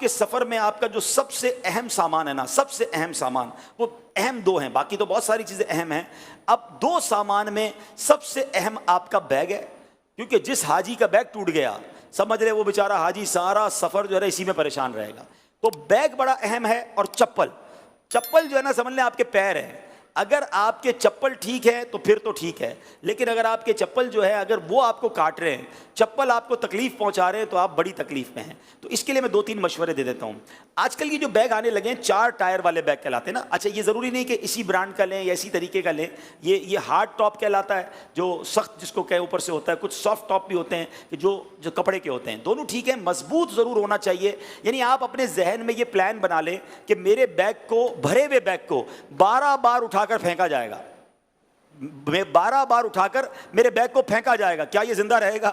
کہ سفر میں آپ کا جو سب سے اہم سامان ہے نا، سب سے اہم سامان، وہ اہم دو ہیں، باقی تو بہت ساری چیزیں اہم ہیں. اب دو سامان میں سب سے اہم آپ کا بیگ ہے، کیونکہ جس حاجی کا بیگ ٹوٹ گیا سمجھ رہے وہ بیچارہ حاجی سارا سفر جو ہے اسی میں پریشان رہے گا. تو بیگ بڑا اہم ہے. اور چپل جو ہے نا، سمجھ لیں آپ کے پیر ہیں. اگر آپ کے چپل ٹھیک ہے تو پھر تو ٹھیک ہے، لیکن اگر آپ کے چپل جو ہے اگر وہ آپ کو کاٹ رہے ہیں، چپل آپ کو تکلیف پہنچا رہے ہیں، تو آپ بڑی تکلیف میں ہیں. تو اس کے لیے میں 2-3 مشورے دے دیتا ہوں. آج کل یہ جو بیگ آنے لگے ہیں 4 ٹائر والے بیگ کہلاتے ہیں نا. اچھا یہ ضروری نہیں کہ اسی برانڈ کا لیں یا اسی طریقے کا لیں. یہ ہارڈ ٹاپ کہلاتا ہے، جو سخت جس کو کہ اوپر سے ہوتا ہے. کچھ سافٹ ٹاپ بھی ہوتے ہیں کہ جو کپڑے کے ہوتے ہیں. دونوں ٹھیک ہیں، مضبوط ضرور ہونا چاہیے. یعنی آپ اپنے ذہن میں یہ پلان بنا لیں کہ میرے بیگ کو، بھرے ہوئے بیگ کو 12 بار اٹھا کر پھینکا جائے گا. 12 بار اٹھا کر میرے بیگ کو پھینکا جائے گا. کیا یہ زندہ رہے گا؟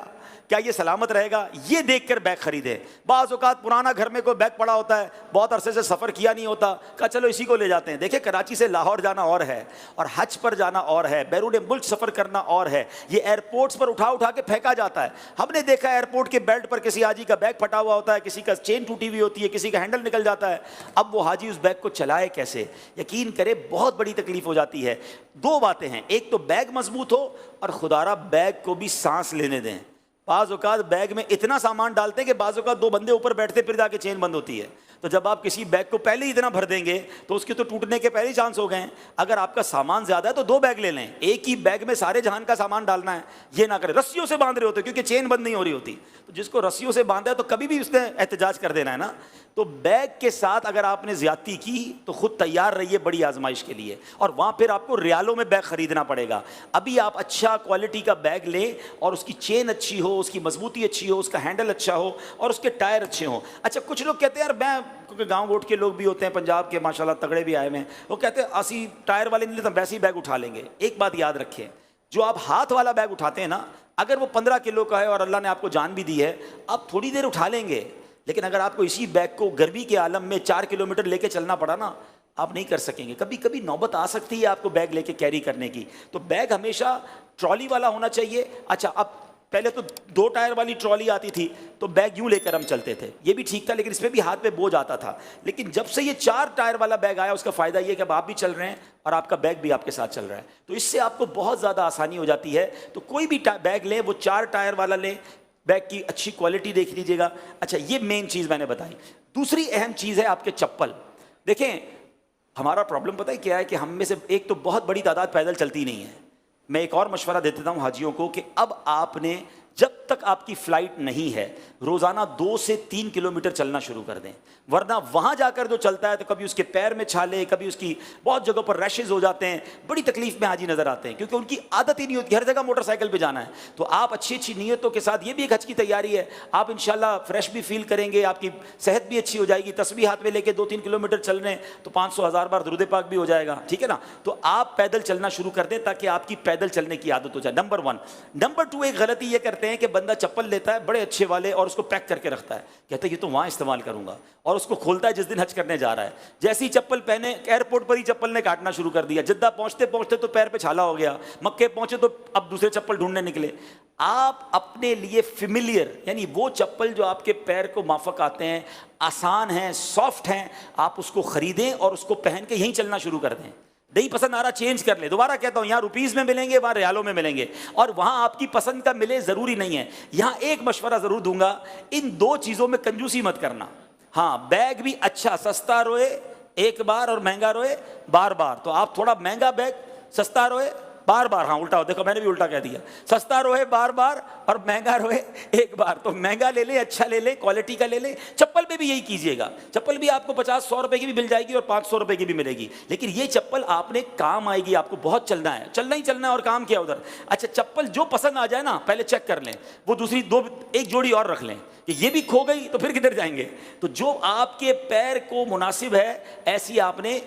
کیا یہ سلامت رہے گا؟ یہ دیکھ کر بیگ خریدے. بعض اوقات پرانا گھر میں کوئی بیگ پڑا ہوتا ہے، بہت عرصے سے سفر کیا نہیں ہوتا، کہا چلو اسی کو لے جاتے ہیں. دیکھیں کراچی سے لاہور جانا اور ہے، اور حج پر جانا اور ہے، بیرون ملک سفر کرنا اور ہے. یہ ایئرپورٹس پر اٹھا کے پھینکا جاتا ہے. ہم نے دیکھا ایئرپورٹ کے بیلٹ پر کسی حاجی کا بیگ پھٹا ہوا ہوتا ہے، کسی کا چین ٹوٹی ہوئی ہوتی ہے، کسی کا ہینڈل نکل جاتا ہے. اب وہ حاجی اس بیگ کو چلائے کیسے؟ یقین کرے بہت بڑی تکلیف ہو جاتی ہے. دو باتیں ہیں، ایک تو بیگ مضبوط ہو، اور خدا را بیگ کو بھی سانس لینے دیں. بعض اوقات بیگ میں اتنا سامان ڈالتے ہیں کہ بعض اوقات 2 بندے اوپر بیٹھتے پھر جا کے چین بند ہوتی ہے. تو جب آپ کسی بیگ کو پہلے ہی اتنا بھر دیں گے تو اس کے تو ٹوٹنے کے پہلے ہی چانس ہو گئے ہیں. اگر آپ کا سامان زیادہ ہے تو 2 بیگ لے لیں. ایک ہی بیگ میں سارے جہان کا سامان ڈالنا ہے یہ نہ کریں. رسیوں سے باندھ رہے ہوتے کیونکہ چین بند نہیں ہو رہی ہوتی. تو جس کو رسیوں سے باندھا ہے تو کبھی بھی اس نے احتجاج کر دینا ہے نا. تو بیگ کے ساتھ اگر آپ نے زیادتی کی تو خود تیار رہیے بڑی آزمائش کے لیے. اور وہاں پھر آپ کو ریالوں میں بیگ خریدنا پڑے گا. ابھی آپ اچھا کوالٹی کا بیگ لیں اور اس کی چین اچھی ہو، اس کی مضبوطی اچھی ہو، اس کا ہینڈل اچھا ہو، اور اس کے ٹائر اچھے ہوں. اچھا کچھ لوگ کہتے ہیں یار میں، کیونکہ گاؤں گوٹ کے لوگ بھی ہوتے ہیں، پنجاب کے ماشاءاللہ تگڑے بھی آئے ہوئے ہیں، وہ کہتے ہیں اسی ٹائر والے نہیں لیتے، ویسے ہی بیگ اٹھا لیں گے. ایک بات یاد رکھیں، جو آپ ہاتھ والا بیگ اٹھاتے ہیں نا، اگر وہ 15 کلو کا ہے اور اللہ نے آپ کو جان بھی دی ہے، آپ تھوڑی دیر اٹھا لیں گے. لیکن اگر آپ کو اسی بیگ کو گرمی کے عالم میں 4 کلومیٹر لے کے چلنا پڑا نا، آپ نہیں کر سکیں گے. کبھی کبھی نوبت آ سکتی ہے آپ کو بیگ لے کے کیری کرنے کی. تو بیگ ہمیشہ ٹرالی والا ہونا چاہیے. اچھا اب پہلے تو 2 ٹائر والی ٹرالی آتی تھی تو بیگ یوں لے کر ہم چلتے تھے، یہ بھی ٹھیک تھا، لیکن اس پہ بھی ہاتھ پہ بوجھ آتا تھا. لیکن جب سے یہ 4 ٹائر والا بیگ آیا، اس کا فائدہ یہ کہ اب آپ بھی چل رہے ہیں اور آپ کا بیگ بھی آپ کے ساتھ چل رہا ہے. تو اس سے آپ کو بہت زیادہ آسانی ہو جاتی ہے. تو کوئی بھی بیگ لیں، وہ 4 ٹائر والا لیں. بیگ کی اچھی کوالٹی دیکھ لیجیے گا. اچھا یہ مین چیز میں نے بتائی. دوسری اہم چیز ہے آپ کے چپل. دیکھیں ہمارا پرابلم پتہ ہے کیا ہے کہ ہم میں سے ایک تو بہت بڑی تعداد پیدل چلتی نہیں ہے. میں ایک اور مشورہ دے دیتا ہوں حاجیوں کو کہ اب آپ نے، جب تک آپ کی فلائٹ نہیں ہے، روزانہ 2 سے 3 کلومیٹر چلنا شروع کر دیں. ورنہ وہاں جا کر جو چلتا ہے تو کبھی اس کے پیر میں چھالے، کبھی اس کی بہت جگہوں پر ریشز ہو جاتے ہیں. بڑی تکلیف میں حاجی نظر آتے ہیں کیونکہ ان کی عادت ہی نہیں ہوتی ہر جگہ موٹر سائیکل پہ جانا ہے. تو آپ اچھی نیتوں کے ساتھ، یہ بھی ایک حج کی تیاری ہے، آپ انشاءاللہ فریش بھی فیل کریں گے، آپ کی صحت بھی اچھی ہو جائے گی. تسبیح ہاتھ میں لے کے 2-3 کلومیٹر چل رہے ہیں تو 500,000 بار درود پاک بھی ہو جائے گا. ٹھیک ہے نا. تو آپ پیدل چلنا شروع کر دیں تاکہ آپ کی پیدل چلنے کی عادت ہو جائے. نمبر 1. نمبر 2، ایک غلطی یہ کرتے ہیں کہ بندہ چپل لیتا ہے بڑے اچھے والے اور اس کو پیک کر کے رکھتا ہے، کہتا ہے یہ تو وہاں استعمال کروں گا، اور اس کو کھولتا ہے جس دن حج کرنے جا رہا ہے. جیسی چپل پہنے، ایئرپورٹ پر ہی چپل نے کاٹنا شروع کر دیا. جدہ پہنچتے پہنچتے تو پیر پہ چھالا ہو گیا، مکے پہنچے تو اب دوسرے چپل ڈھونڈنے نکلے. آپ اپنے لیے فیملیئر، یعنی وہ چپل جو آپ کے پیر کو مافق آتے ہیں، آسان ہیں، سافٹ ہیں، آپ اس کو خریدیں اور اس کو پہن کے یہیں چلنا شروع کر دیں. نہیں پسند آ رہا چینج کر لیں. دوبارہ کہتا ہوں، یہاں روپیز میں ملیں گے، وہاں ریالوں میں ملیں گے، اور وہاں آپ کی پسند کا ملے ضروری نہیں ہے. یہاں ایک مشورہ ضرور دوں گا، ان 2 چیزوں میں کنجوسی مت کرنا. ہاں بیگ بھی اچھا سستا روئے ایک بار اور مہنگا روئے بار بار. تو آپ تھوڑا مہنگا بیگ، سستا روئے بار بار. ہاں الٹا ہو، دیکھو میں نے بھی الٹا کہہ دیا. سستا روئے بار بار اور مہنگا روئے ایک بار. تو مہنگا لے لیں، اچھا لے لیں، کوالٹی کا لے لیں. چپل پہ بھی یہی کیجیے گا. چپل بھی آپ کو 50-100 روپے کی بھی مل جائے گی اور 500 روپے کی بھی ملے گی. لیکن یہ چپل آپ نے کام آئے گی، آپ کو بہت چلنا ہے، چلنا ہی چلنا ہے اور کام کیا ادھر. اچھا چپل جو پسند آ جائے نا پہلے چیک کر لیں، وہ دوسری 1 جوڑی اور رکھ لیں کہ یہ بھی کھو گئی تو پھر کدھر جائیں گے. تو جو آپ کے پیر کو مناسب ہے ایسی آپ نے